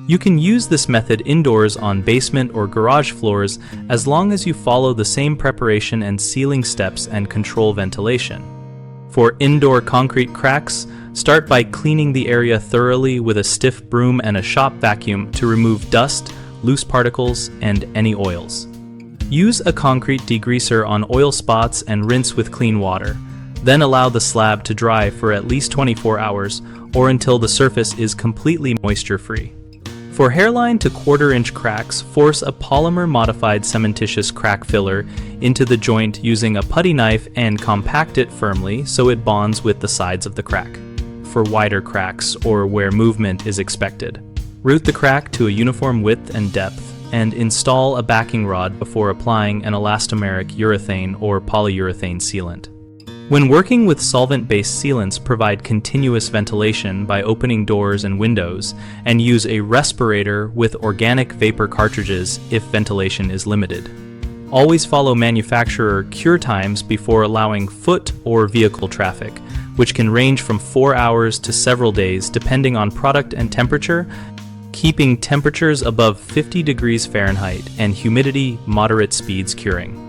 You can use this method indoors on basement or garage floors as long as you follow the same preparation and sealing steps and control ventilation. For indoor concrete cracks, start by cleaning the area thoroughly with a stiff broom and a shop vacuum to remove dust, loose particles, and any oils. Use a concrete degreaser on oil spots and rinse with clean water. Then allow the slab to dry for at least 24 hours or until the surface is completely moisture-free. For hairline to quarter-inch cracks, force a polymer-modified cementitious crack filler into the joint using a putty knife and compact it firmly so it bonds with the sides of the crack. For wider cracks or where movement is expected, route the crack to a uniform width and depth and install a backing rod before applying an elastomeric urethane or polyurethane sealant. When working with solvent-based sealants, provide continuous ventilation by opening doors and windows, and use a respirator with organic vapor cartridges if ventilation is limited. Always follow manufacturer cure times before allowing foot or vehicle traffic, which can range from 4 hours to several days depending on product and temperature, keeping temperatures above 50 degrees Fahrenheit and humidity moderate speeds curing.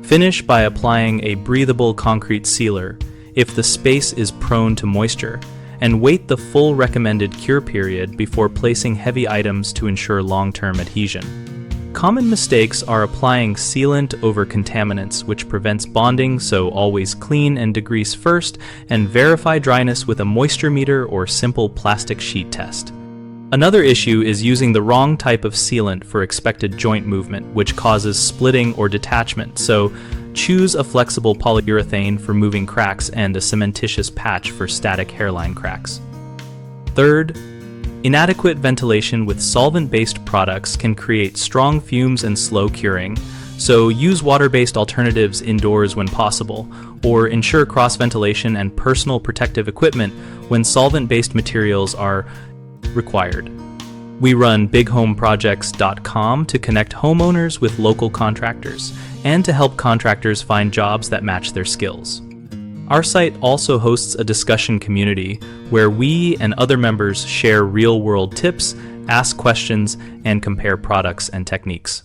Finish by applying a breathable concrete sealer if the space is prone to moisture, and wait the full recommended cure period before placing heavy items to ensure long-term adhesion. Common mistakes are applying sealant over contaminants, which prevents bonding, so always clean and degrease first, and verify dryness with a moisture meter or simple plastic sheet test. Another issue is using the wrong type of sealant for expected joint movement, which causes splitting or detachment, so choose a flexible polyurethane for moving cracks and a cementitious patch for static hairline cracks. Third, inadequate ventilation with solvent-based products can create strong fumes and slow curing, so use water-based alternatives indoors when possible, or ensure cross-ventilation and personal protective equipment when solvent-based materials are required. We run bighomeprojects.com to connect homeowners with local contractors and to help contractors find jobs that match their skills. Our site also hosts a discussion community where we and other members share real-world tips, ask questions, and compare products and techniques.